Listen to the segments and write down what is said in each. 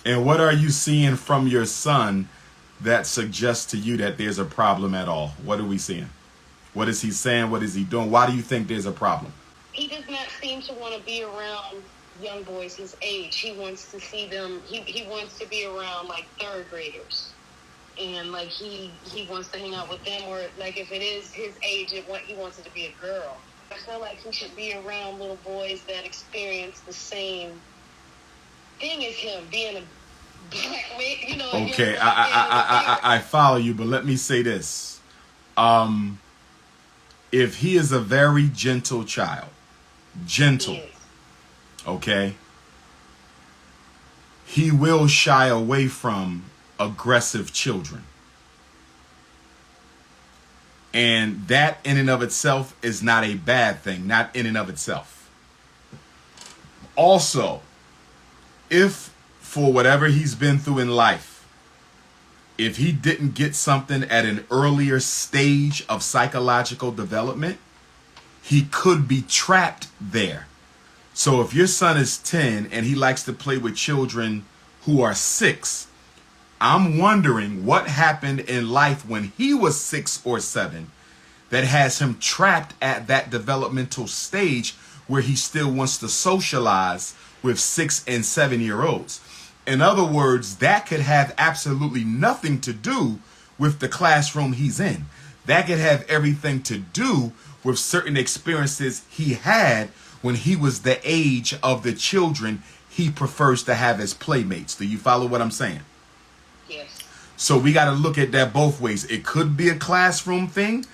And what are you seeing from your son that suggests to you that there's a problem at all? What are we seeing? What is he saying? What is he doing? Why do you think there's a problem? He does not seem to want to be around young boys his age. He wants to see them, he wants to be around like third graders. And like he wants to hang out with them, or like if it is his age, he wants it to be a girl. I feel like he should be around little boys that experience the same thing as him, being a black man, you know. Okay, I follow you, but let me say this. If he is a very gentle child, okay, he will shy away from aggressive children. And that in and of itself is not a bad thing, not in and of itself. Also, if for whatever he's been through in life, if he didn't get something at an earlier stage of psychological development, he could be trapped there. So if your son is 10 and he likes to play with children who are 6, I'm wondering what happened in life when he was 6 or 7 that has him trapped at that developmental stage where he still wants to socialize with 6 and 7-year-olds. In other words, that could have absolutely nothing to do with the classroom he's in. That could have everything to do with certain experiences he had when he was the age of the children he prefers to have as playmates. Do you follow what I'm saying? Yes. So we got to look at that both ways. It could be a classroom thing,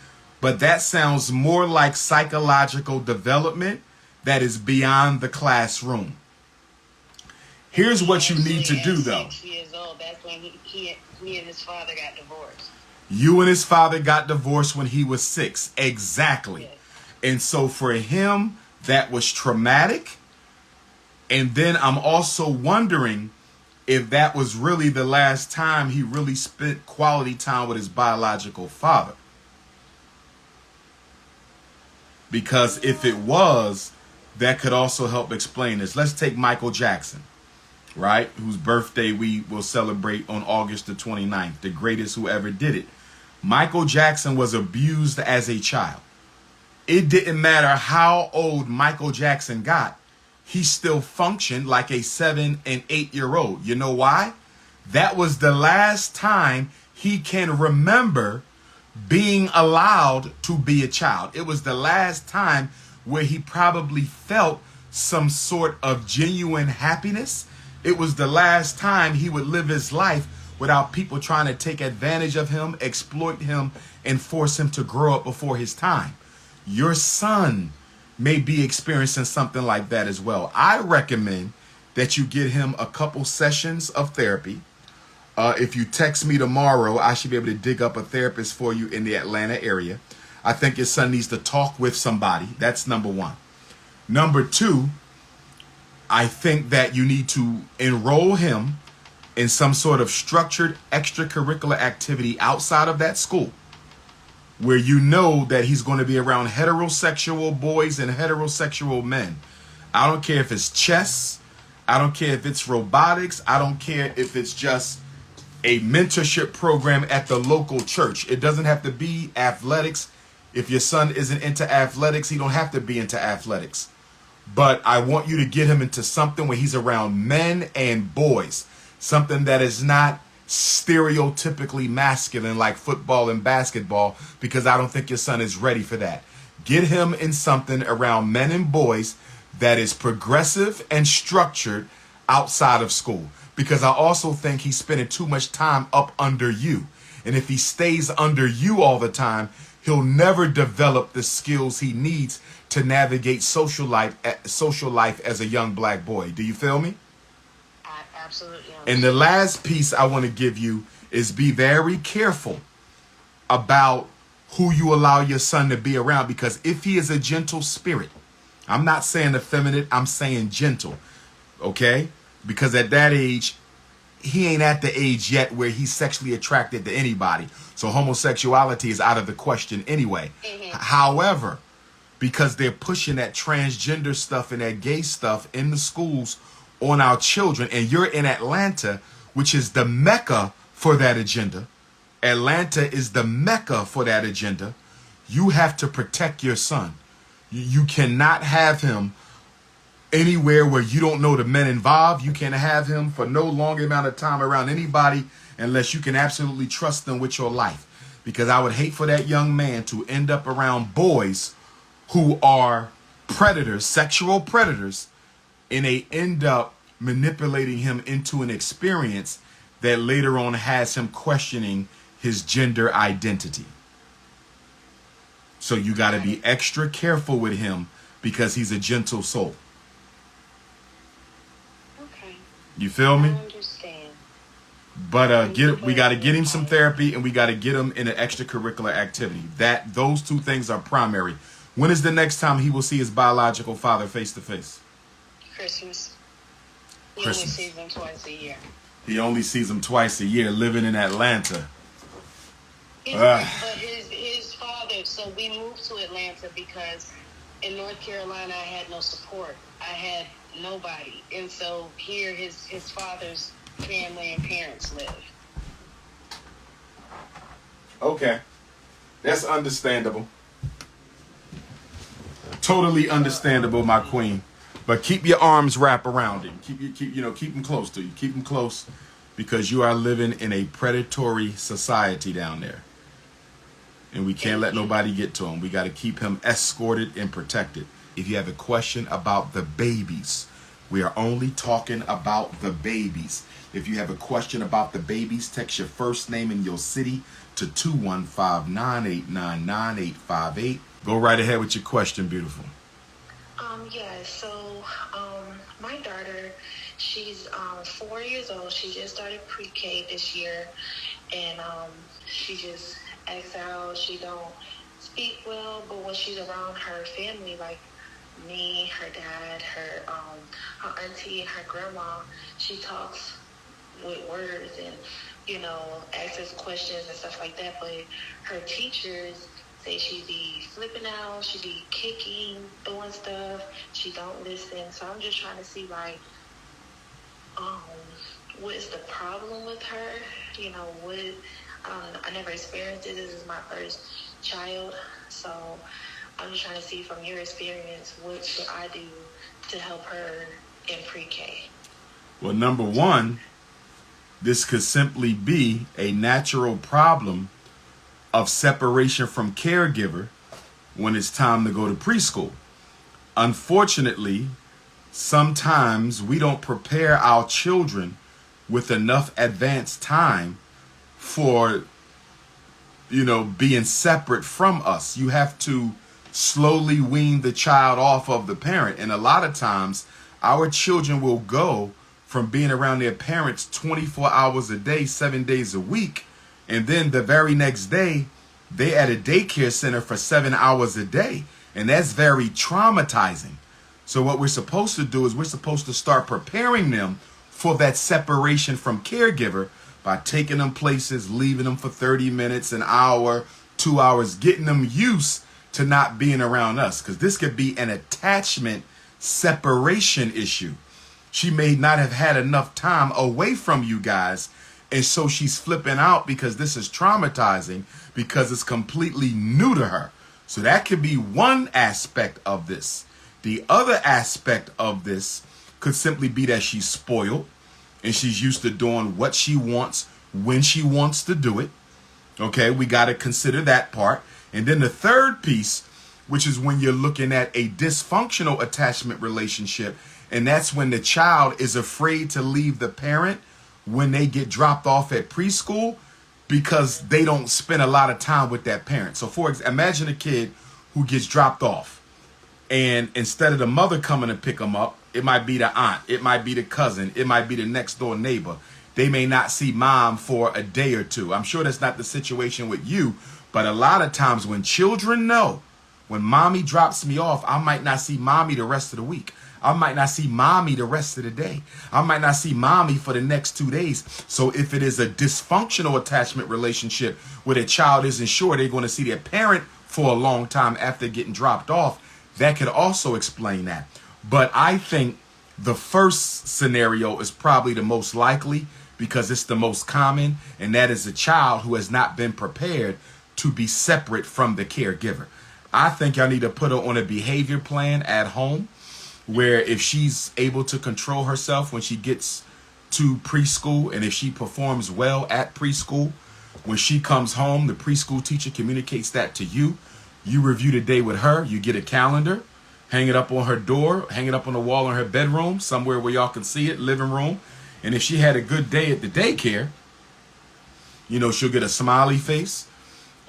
but that sounds more like psychological development that is beyond the classroom. Here's what you need to do, though. 6 years old, that's when he and his father got divorced. You and his father got divorced when he was 6. Exactly. Yes. And so for him, that was traumatic. And then I'm also wondering if that was really the last time he really spent quality time with his biological father. Because if it was, that could also help explain this. Let's take Michael Jackson, right? Whose birthday we will celebrate on August the 29th, the greatest who ever did it. Michael Jackson was abused as a child. It didn't matter how old Michael Jackson got. He still functioned like a 7 and 8-year-old. You know why? That was the last time he can remember being allowed to be a child. It was the last time where he probably felt some sort of genuine happiness. It was the last time he would live his life without people trying to take advantage of him, exploit him, and force him to grow up before his time. Your son may be experiencing something like that as well. I recommend that you get him a couple sessions of therapy. If you text me tomorrow, I should be able to dig up a therapist for you in the Atlanta area. I think your son needs to talk with somebody. That's number one. Number two, I think that you need to enroll him in some sort of structured extracurricular activity outside of that school, where you know that he's going to be around heterosexual boys and heterosexual men. I don't care if it's chess. I don't care if it's robotics. I don't care if it's just a mentorship program at the local church. It doesn't have to be athletics. If your son isn't into athletics, he don't have to be into athletics. But I want you to get him into something where he's around men and boys. Something that is not stereotypically masculine like football and basketball, because I don't think your son is ready for that. Get him in something around men and boys that is progressive and structured outside of school, because I also think he's spending too much time up under you. And if he stays under you all the time, he'll never develop the skills he needs to navigate social life as a young black boy. Do you feel me? Absolutely. And the last piece I want to give you is be very careful about who you allow your son to be around, because if he is a gentle spirit, I'm not saying effeminate, I'm saying gentle, okay? Because at that age, he ain't at the age yet where he's sexually attracted to anybody. So homosexuality is out of the question anyway. However, because they're pushing that transgender stuff and that gay stuff in the schools on our children, and you're in Atlanta, which is the mecca for that agenda. Atlanta is the mecca for that agenda. You have to protect your son. You cannot have him anywhere where you don't know the men involved. You can't have him for no long amount of time around anybody unless you can absolutely trust them with your life. Because I would hate for that young man to end up around boys who are predators, sexual predators, and they end up manipulating him into an experience that later on has him questioning his gender identity. So you got to be extra careful with him because he's a gentle soul. Okay. You feel me? I understand. But we got to get him some therapy, and we got to get him in an extracurricular activity. Those two things are primary. When is the next time he will see his biological father face to face? Christmas. He only sees him twice a year. He only sees him twice a year, living in Atlanta. But his father, so we moved to Atlanta because in North Carolina I had no support. I had nobody. And so here his father's family and parents live. Okay. That's understandable. Totally understandable, my queen. But keep your arms wrapped around him. Keep him close to you. Keep him close because you are living in a predatory society down there. And we can't let nobody get to him. We got to keep him escorted and protected. If you have a question about the babies, we are only talking about the babies. If you have a question about the babies, text your first name and your city to 215-989-9858. Go right ahead with your question, beautiful. My daughter, she's 4 years old. She just started pre-K this year, and she just acts out. She don't speak well, but when she's around her family, like me, her dad, her auntie, and her grandma, she talks with words and, asks us questions and stuff like that. But her teachers say she be flipping out, she be kicking, throwing stuff, she don't listen. So I'm just trying to see, what is the problem with her? I never experienced it. This is my first child. So I'm just trying to see from your experience, what should I do to help her in pre-K? Well, number one, this could simply be a natural problem of separation from caregiver when it's time to go to preschool. Unfortunately, sometimes we don't prepare our children with enough advanced time for, being separate from us. You have to slowly wean the child off of the parent. And a lot of times our children will go from being around their parents 24 hours a day, 7 days a week. And then the very next day, they at a daycare center for 7 hours a day. And that's very traumatizing. So what we're supposed to do is we're supposed to start preparing them for that separation from caregiver by taking them places, leaving them for 30 minutes, an hour, 2 hours, getting them used to not being around us. Because this could be an attachment separation issue. She may not have had enough time away from you guys. And so she's flipping out because this is traumatizing because it's completely new to her. So that could be one aspect of this. The other aspect of this could simply be that she's spoiled and she's used to doing what she wants when she wants to do it. Okay, we got to consider that part. And then the third piece, which is when you're looking at a dysfunctional attachment relationship, and that's when the child is afraid to leave the parent when they get dropped off at preschool because they don't spend a lot of time with that parent. So for example, imagine a kid who gets dropped off, and instead of the mother coming to pick them up, it might be the aunt, it might be the cousin, it might be the next door neighbor. They may not see mom for a day or two. I'm sure that's not the situation with you, but a lot of times when children know, when mommy drops me off, I might not see mommy the rest of the week. I might not see mommy the rest of the day. I might not see mommy for the next 2 days. So if it is a dysfunctional attachment relationship where the child isn't sure they're going to see their parent for a long time after getting dropped off, that could also explain that. But I think The first scenario is probably the most likely because it's the most common, and that is a child who has not been prepared to be separate from the caregiver. I think y'all need to put her on a behavior plan at home where if she's able to control herself when she gets to preschool, and if she performs well at preschool, when she comes home, the preschool teacher communicates that to you. You review the day with her. You get a calendar, hang it up on her door, hang it up on the wall in her bedroom, somewhere where y'all can see it, living room. And if she had a good day at the daycare, you know, she'll get a smiley face.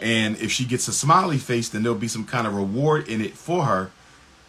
And if she gets a smiley face, then there'll be some kind of reward in it for her,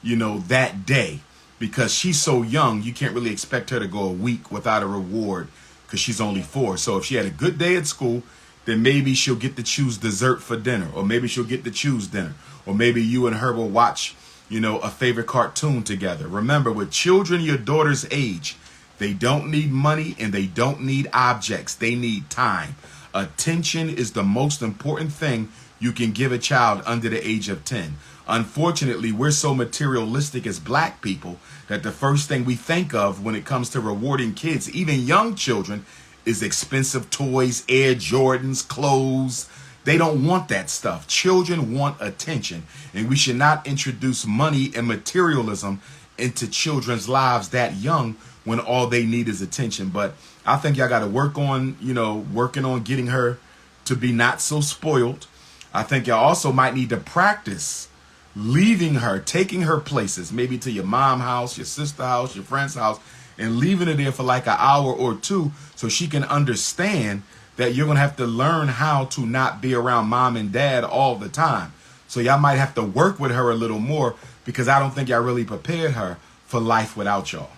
you know, that day. Because she's so young, you can't really expect her to go a week without a reward because she's only 4. So if she had a good day at school, then maybe she'll get to choose dessert for dinner, or maybe she'll get to choose dinner, or maybe you and her will watch, you know, a favorite cartoon together. Remember, with children your daughter's age, they don't need money and they don't need objects. They need time. Attention is the most important thing you can give a child under the age of 10. Unfortunately, we're so materialistic as black people that the first thing we think of when it comes to rewarding kids, even young children, is expensive toys, Air Jordans, clothes. They don't want that stuff. Children want attention, and we should not introduce money and materialism into children's lives that young when all they need is attention. But I think y'all got to work on, you know, working on getting her to be not so spoiled. I think y'all also might need to practice leaving her, taking her places, maybe to your mom's house, your sister's house, your friend's house, and leaving her there for like an hour or two so she can understand that you're going to have to learn how to not be around mom and dad all the time. So y'all might have to work with her a little more because I don't think y'all really prepared her for life without y'all.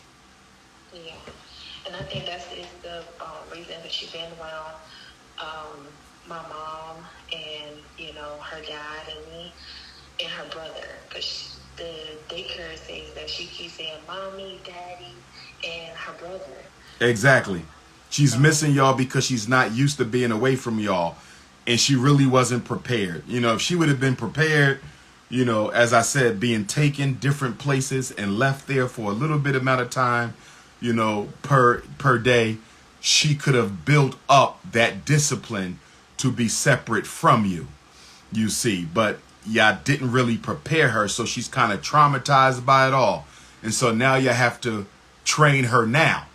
Yeah, and I think that's the reason that she's been around my mom and, you know, her dad and me and her brother, because the daycare says that she keeps saying mommy, daddy, and her brother. Exactly. She's missing y'all because she's not used to being away from y'all, and she really wasn't prepared. You know, if she would have been prepared, you know, as I said, being taken different places and left there for a little bit amount of time, you know, per day, she could have built up that discipline to be separate from you, you see. But y'all didn't really prepare her, so she's kind of traumatized by it all. And so now you have to train her now.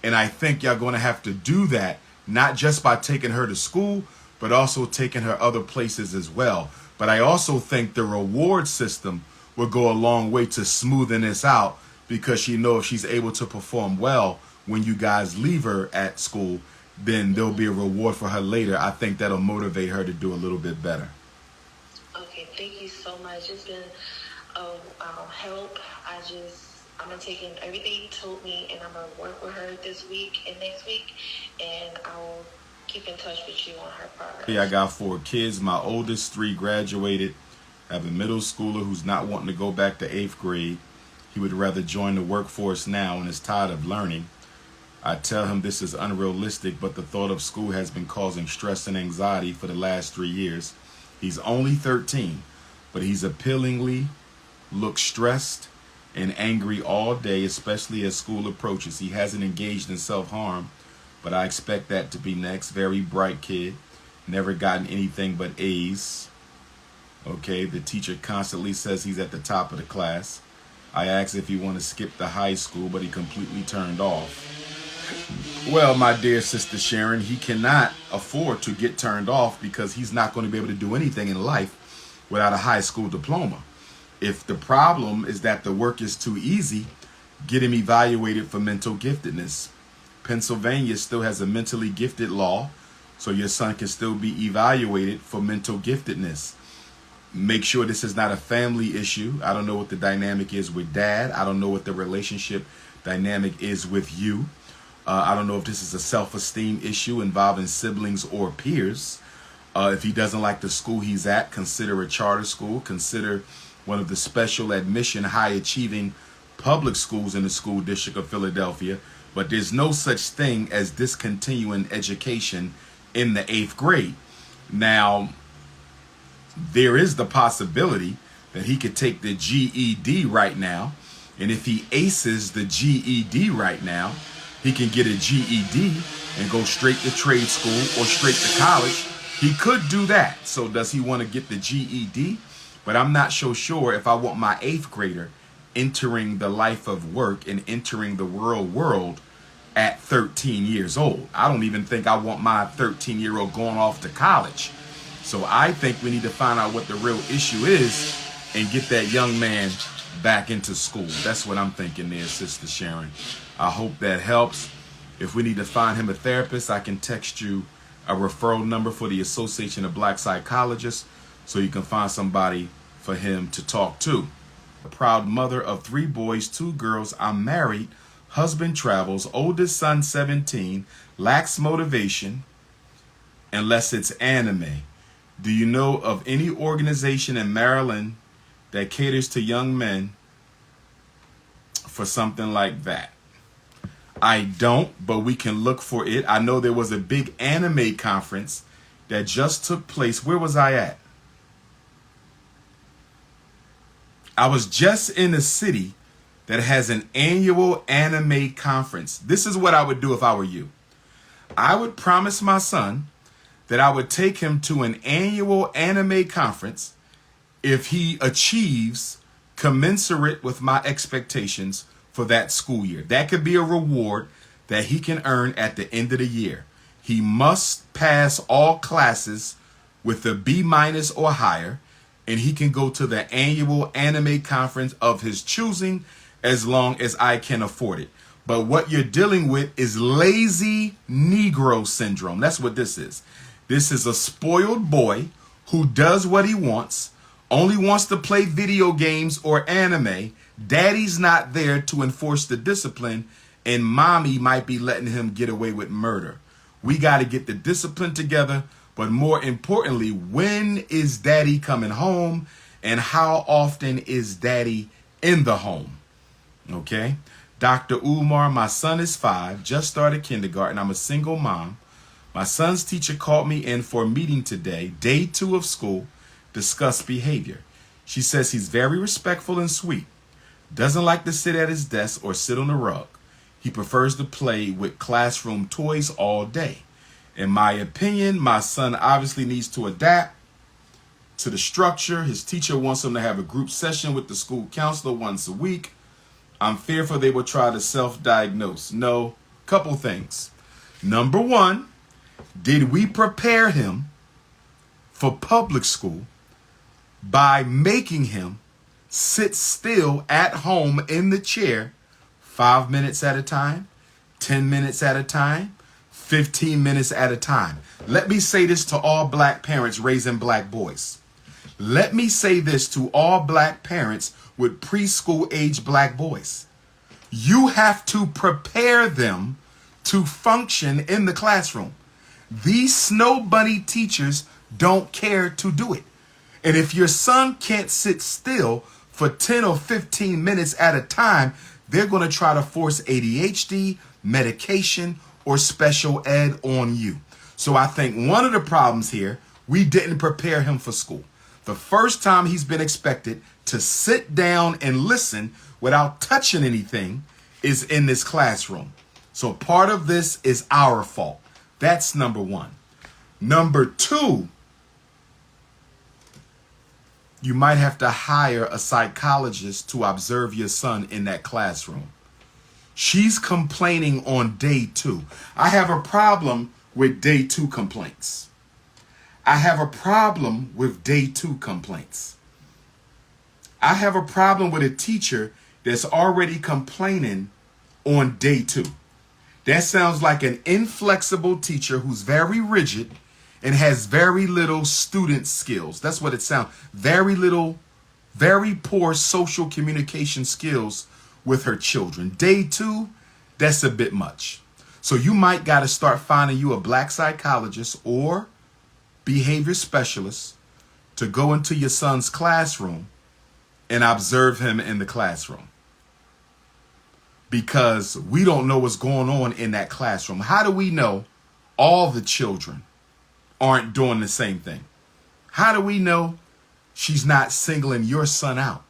And I think y'all going to have to do that, not just by taking her to school, but also taking her other places as well. But I also think the reward system will go a long way to smoothing this out, because she knows if she's able to perform well when you guys leave her at school, then there'll be a reward for her later. I think that'll motivate her to do a little bit better. Okay, thank you so much. It's been help. I'm going to take in everything you told me, and I'm going to work with her this week and next week, and I'll keep in touch with you on her progress. Yeah, I got 4 kids. My oldest 3 graduated. I have a middle schooler who's not wanting to go back to 8th grade. He would rather join the workforce now and is tired of learning. I tell him this is unrealistic, but the thought of school has been causing stress and anxiety for the last 3 years. He's only 13, but he's appealingly looks stressed and angry all day, especially as school approaches. He hasn't engaged in self-harm, but I expect that to be next. Very bright kid, never gotten anything but A's. Okay, the teacher constantly says he's at the top of the class. I asked if he wanted to skip the high school, but he completely turned off. Well, my dear sister Sharon, he cannot afford to get turned off because he's not going to be able to do anything in life without a high school diploma. If the problem is that the work is too easy, get him evaluated for mental giftedness. Pennsylvania still has a mentally gifted law, so your son can still be evaluated for mental giftedness. Make sure this is not a family issue. I don't know what the dynamic is with dad. I don't know what the relationship dynamic is with you. I don't know if this is a self-esteem issue involving siblings or peers. If he doesn't like the school he's at, consider a charter school. Consider one of the special admission high-achieving public schools in the school district of Philadelphia. But there's no such thing as discontinuing education in the 8th grade. Now, there is the possibility that he could take the GED right now And if he aces the GED right now, he can get a GED and go straight to trade school or straight to college. He could do that. So does he want to get the GED? But I'm not so sure if I want my 8th grader entering the life of work and entering the real world at 13 years old. I don't even think I want my 13-year-old going off to college. So I think we need to find out what the real issue is and get that young man back into school. That's what I'm thinking there, Sister Sharon. I hope that helps. If we need to find him a therapist, I can text you a referral number for the Association of Black Psychologists so you can find somebody for him to talk to. A proud mother of 3 boys, 2 girls. I'm married. Husband travels. Oldest son 17. Lacks motivation unless it's anime. Do you know of any organization in Maryland that caters to young men for something like that? I don't, but we can look for it. I know there was a big anime conference that just took place. Where was I at? I was just in a city that has an annual anime conference. This is what I would do if I were you. I would promise my son that I would take him to an annual anime conference if he achieves commensurate with my expectations for that school year. That could be a reward that he can earn at the end of the year. He must pass all classes with a B- or higher, and he can go to the annual anime conference of his choosing as long as I can afford it. But what you're dealing with is lazy Negro syndrome. That's what this is. This is a spoiled boy who does what he wants, only wants to play video games or anime. Daddy's not there to enforce the discipline, and mommy might be letting him get away with murder. We got to get the discipline together, but more importantly, when is daddy coming home, and how often is daddy in the home? Okay. DR.UMAR, my son is 5, just started kindergarten. I'm a single mom. My son's teacher called me in for a meeting today, day 2 of school, discuss behavior. She says he's very respectful and sweet. Doesn't like to sit at his desk or sit on the rug. He prefers to play with classroom toys all day. In my opinion, my son obviously needs to adapt to the structure. His teacher wants him to have a group session with the school counselor once a week. I'm fearful they will try to self-diagnose. No, couple things. Number 1, did we prepare him for public school by making him sit still at home in the chair 5 minutes at a time, 10 minutes at a time, 15 minutes at a time? Let me say this to all black parents raising black boys. Let me say this to all black parents with preschool age black boys. You have to prepare them to function in the classroom. These snow bunny teachers don't care to do it. And if your son can't sit still for 10 or 15 minutes at a time, they're going to try to force ADHD, medication, or special ed on you. So I think one of the problems here, we didn't prepare him for school. The first time he's been expected to sit down and listen without touching anything is in this classroom. So part of this is our fault. That's number 1. Number 2, you might have to hire a psychologist to observe your son in that classroom. She's complaining on day 2. I have a problem with day 2 complaints. I have a problem with day 2 complaints. I have a problem with a teacher that's already complaining on day 2. That sounds like an inflexible teacher who's very rigid and has very little student skills. That's what it sounds. Very little, very poor social communication skills with her children. Day 2, that's a bit much. So you might got to start finding you a black psychologist or behavior specialist to go into your son's classroom and observe him in the classroom. Because we don't know what's going on in that classroom. How do we know all the children aren't doing the same thing? How do we know she's not singling your son out?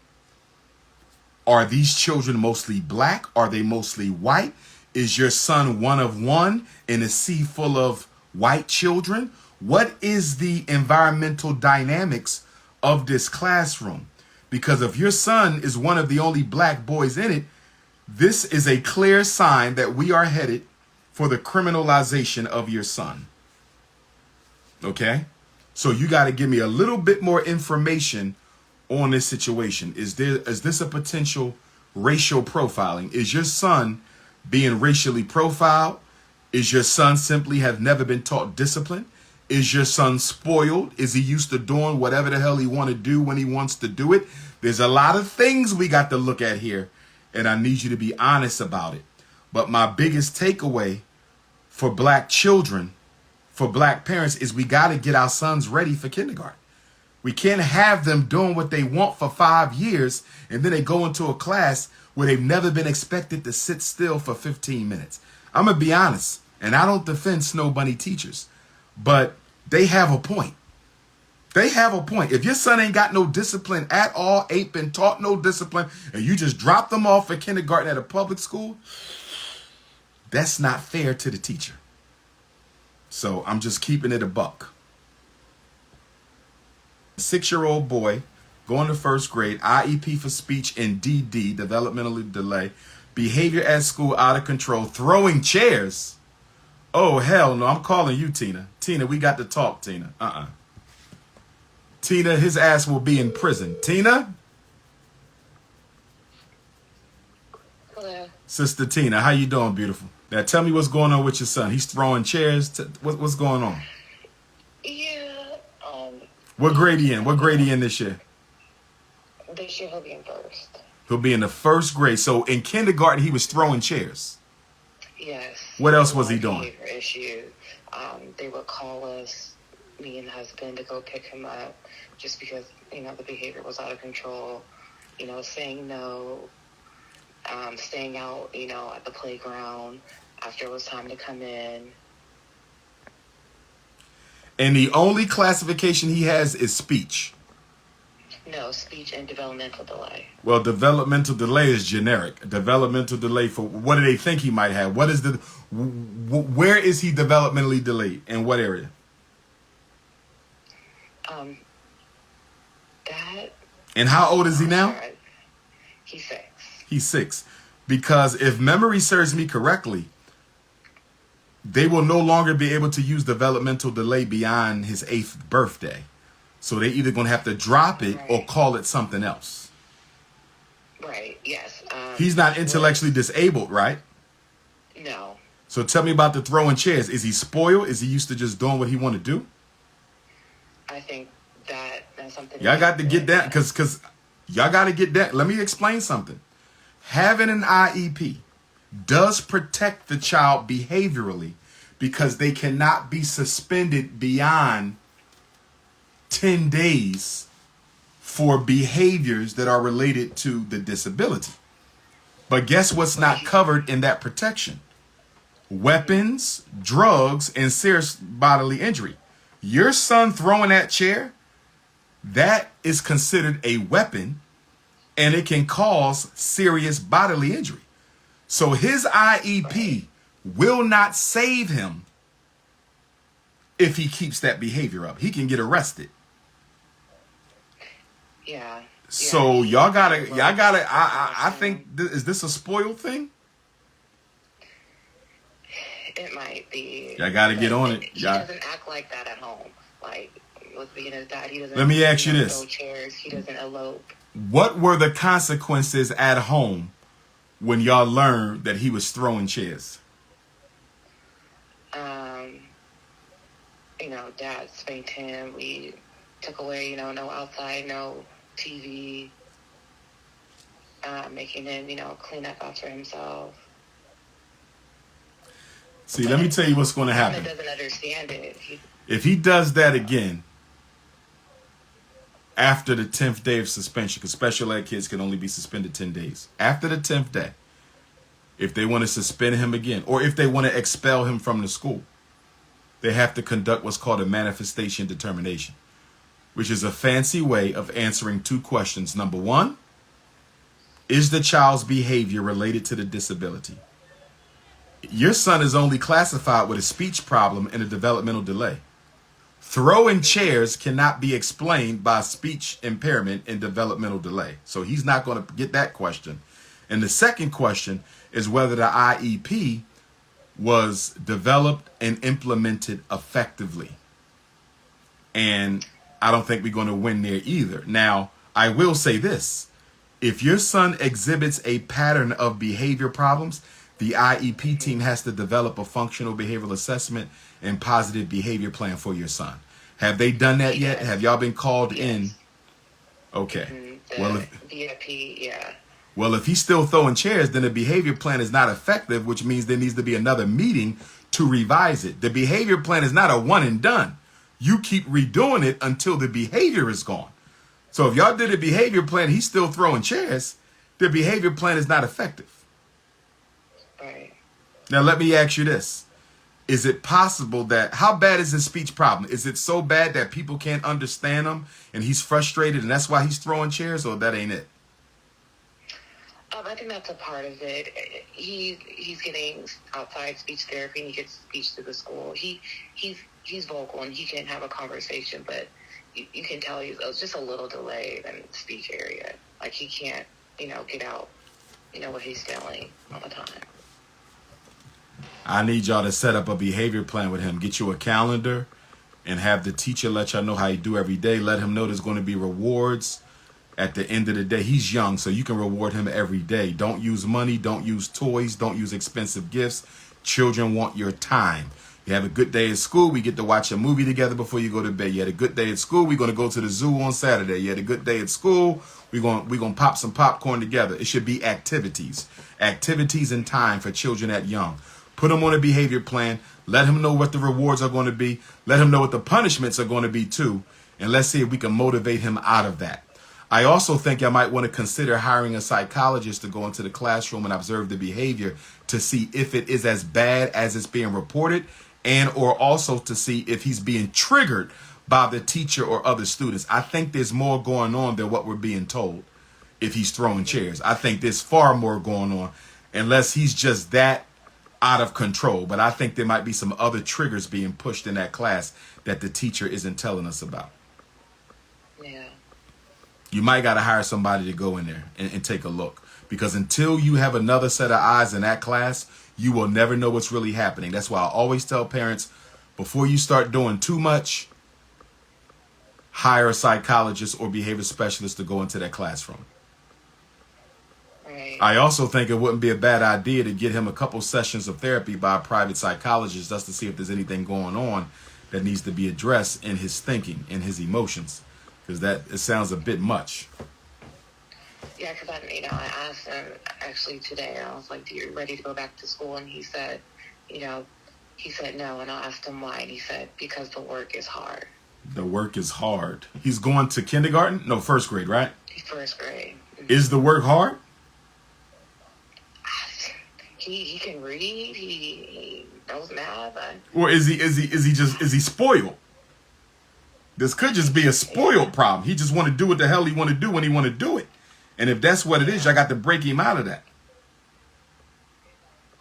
Are these children mostly black? Are they mostly white? Is your son one of one in a sea full of white children? What is the environmental dynamics of this classroom? Because if your son is one of the only black boys in it, this is a clear sign that we are headed for the criminalization of your son. Okay? So you got to give me a little bit more information on this situation. Is this a potential racial profiling? Is your son being racially profiled? Is your son simply have never been taught discipline? Is your son spoiled? Is he used to doing whatever the hell he want to do when he wants to do it? There's a lot of things we got to look at here, and I need you to be honest about it. But my biggest takeaway for black children, for black parents, is we got to get our sons ready for kindergarten. We can't have them doing what they want for 5 years, and then they go into a class where they've never been expected to sit still for 15 minutes. I'm going to be honest, and I don't defend Snow Bunny teachers, but they have a point. They have a point. If your son ain't got no discipline at all, ain't been taught no discipline, and you just drop them off for kindergarten at a public school, that's not fair to the teacher. So I'm just keeping it a buck. 6-year-old boy going to first grade, IEP for speech and DD, developmental delay, behavior at school out of control, throwing chairs. Oh, hell no. I'm calling you, Tina. Tina, we got to talk, Tina. Tina, his ass will be in prison. Tina? Hello. Sister Tina, how you doing, beautiful? Now, tell me what's going on with your son. He's throwing chairs. What's going on? Yeah. What grade he in? What grade he in this year? This year he'll be in first. He'll be in the first grade. So in kindergarten, he was throwing chairs. Yes. What else was he doing? Behavior issue. They would call us, me and husband, to go pick him up just because, the behavior was out of control. Saying no, staying out, at the playground after it was time to come in. And the only classification he has is speech. No, speech and developmental delay. Well, developmental delay is generic. Developmental delay for what do they think he might have? Where is he developmentally delayed? In what area? And how old is he now? He's 6. He's 6. Because if memory serves me correctly, they will no longer be able to use developmental delay beyond his 8th birthday. So they're either going to have to drop it or call it something else. Right, yes. He's not intellectually disabled, right? No. So tell me about the throwing chairs. Is he spoiled? Is he used to just doing what he want to do? I think that's something... Y'all got to get that, because y'all got to get that. Let me explain something. Having an IEP does protect the child behaviorally because they cannot be suspended beyond 10 days for behaviors that are related to the disability. But guess what's not covered in that protection? Weapons, drugs, and serious bodily injury. Your son throwing that chair, that is considered a weapon, and it can cause serious bodily injury. So his IEP will not save him if he keeps that behavior up. He can get arrested. Yeah. So y'all gotta, I think, is this a spoiled thing? It might be. Y'all gotta get on it. He doesn't act like that at home. Like, with being his dad, he doesn't. Let me ask you this. Throw chairs. He doesn't elope. What were the consequences at home when y'all learned that he was throwing chairs? Dad spanked him. We took away, no outside, no TV. Making him, clean up after himself. See, let me tell you what's going to happen. He doesn't understand it. If he does that again, after the 10th day of suspension, because special ed kids can only be suspended 10 days. After the 10th day, if they want to suspend him again, or if they want to expel him from the school, they have to conduct what's called a manifestation determination, which is a fancy way of answering 2 questions. Number 1, Is the child's behavior related to the disability? Your son is only classified with a speech problem and a developmental delay. Throwing chairs cannot be explained by speech impairment and developmental delay. So he's not going to get that question. And the second question is whether the IEP was developed and implemented effectively. And I don't think we're going to win there either. Now, I will say this. If your son exhibits a pattern of behavior problems, the IEP team has to develop a functional behavioral assessment and positive behavior plan for your son. Have they done that yet? Have y'all been called in? Okay. Well, DrP, yeah. Well, if he's still throwing chairs, then the behavior plan is not effective, which means there needs to be another meeting to revise it. The behavior plan is not a one and done. You keep redoing it until the behavior is gone. So if y'all did a behavior plan, he's still throwing chairs, the behavior plan is not effective. Right. Now, let me ask you this. Is it possible that, how bad is his speech problem? Is it so bad that people can't understand him and he's frustrated and that's why he's throwing chairs, or that ain't it? I think that's a part of it. He's getting outside speech therapy and he gets speech through the school. He's vocal and he can have a conversation, but you can tell he's just a little delayed in the speech area. Like he can't, get out, what he's feeling all the time. I need y'all to set up a behavior plan with him. Get you a calendar and have the teacher let y'all know how you do every day. Let him know there's going to be rewards at the end of the day. He's young, so you can reward him every day. Don't use money. Don't use toys. Don't use expensive gifts. Children want your time. You have a good day at school, we get to watch a movie together before you go to bed. You had a good day at school, we're going to go to the zoo on Saturday. You had a good day at school, we're going to pop some popcorn together. It should be activities. Activities and time for children that young. Put them on a behavior plan. Let him know what the rewards are going to be. Let him know what the punishments are going to be too. And let's see if we can motivate him out of that. I also think I might want to consider hiring a psychologist to go into the classroom and observe the behavior to see if it is as bad as it's being reported, and or also to see if he's being triggered by the teacher or other students. I think there's more going on than what we're being told if he's throwing chairs. I think there's far more going on, unless he's just that out of control. But I think there might be some other triggers being pushed in that class that the teacher isn't telling us about. Yeah. You might got to hire somebody to go in there and take a look. Because until you have another set of eyes in that class, you will never know what's really happening. That's why I always tell parents, before you start doing too much, hire a psychologist or behavior specialist to go into that classroom. Right. I also think it wouldn't be a bad idea to get him a couple sessions of therapy by a private psychologist just to see if there's anything going on that needs to be addressed in his thinking, in his emotions, because it sounds a bit much. Yeah, because I asked him actually today. I was like, "Do you ready to go back to school?" And he said, no. And I asked him why, and he said, "Because the work is hard." The work is hard. He's going to kindergarten? No, first grade, right? First grade. Is the work hard? He can read. He knows math. Or is he spoiled? This could just be a spoiled problem. He just want to do what the hell he want to do when he want to do it. And if that's what it is, I got to break him out of that.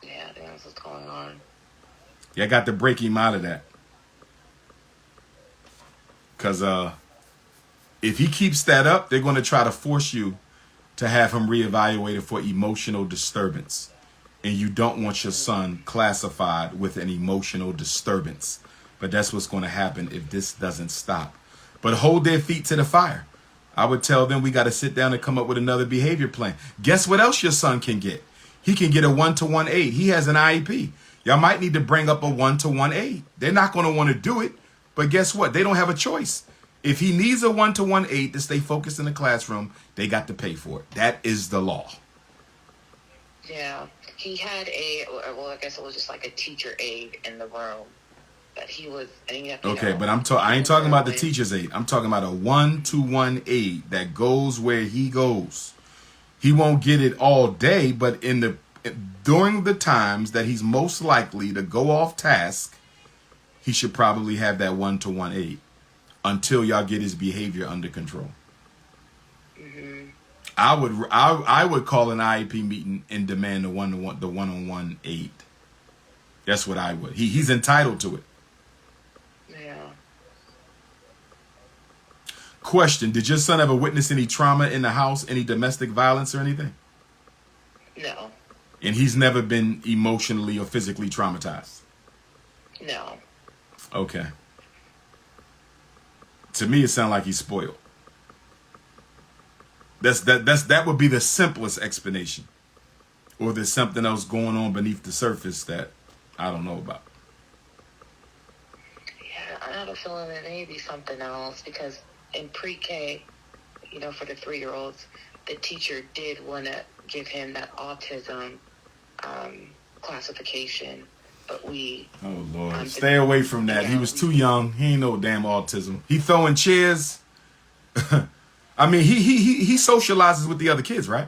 Yeah, I think that's what's going on. Yeah, I got to break him out of that. Because if he keeps that up, they're going to try to force you to have him reevaluated for emotional disturbance. And you don't want your son classified with an emotional disturbance. But that's what's going to happen if this doesn't stop. But hold their feet to the fire. I would tell them we got to sit down and come up with another behavior plan. Guess what else your son can get? He can get a 1-to-1 aid. He has an IEP. Y'all might need to bring up a 1-to-1 aid. They're not going to want to do it. But guess what? They don't have a choice. If he needs a 1-to-1 aid to stay focused in the classroom, they got to pay for it. That is the law. Yeah. He had I guess it was just like a teacher aide in the room. Okay, but I ain't talking about the teacher's aide. I'm talking about a 1-to-1 aide that goes where he goes. He won't get it all day, but during the times that he's most likely to go off task, he should probably have that 1-to-1 aide until y'all get his behavior under control. Mm-hmm. I would call an IEP meeting and demand the one-on-one aid. That's what I would. He's entitled to it. Yeah. Question: did your son ever witness any trauma in the house, any domestic violence or anything? No. And he's never been emotionally or physically traumatized? No. Okay. To me, it sounds like he's spoiled. That would be the simplest explanation. Or there's something else going on beneath the surface that I don't know about. Yeah, I have a feeling it may be something else because in pre-K, for the 3-year-olds, the teacher did want to give him that autism classification, but we... Oh, Lord. Stay away from that. He was too young. He ain't no damn autism. He throwing chairs. I mean, he socializes with the other kids, right?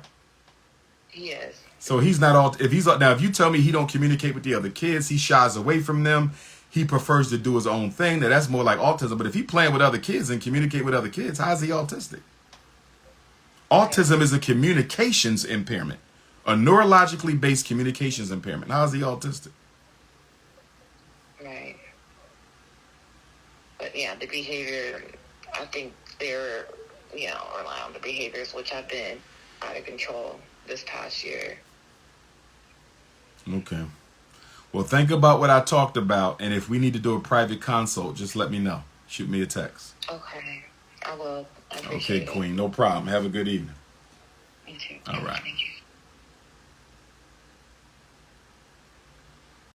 He is. So he's not all. If you tell me he don't communicate with the other kids, he shies away from them. He prefers to do his own thing. Now that's more like autism. But if he playing with other kids and communicate with other kids, how's he autistic? Autism is a communications impairment, a neurologically based communications impairment. How is he autistic? Right. But yeah, the behavior, I think they're, rely on the behaviors which have been out of control this past year. Okay. Well, think about what I talked about, and if we need to do a private consult, just let me know. Shoot me a text. Okay. I will. I appreciate it. Okay, Queen. No problem. Have a good evening. You too. All right. Thank you.